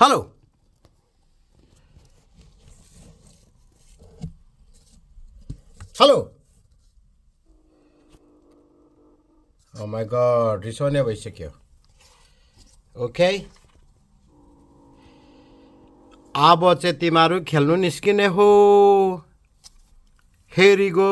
hello hello Oh my god, रिसाउने भइसक्यो okay अब चाहिँ तिमीहरू खेल्नु निस्किने हो Here you go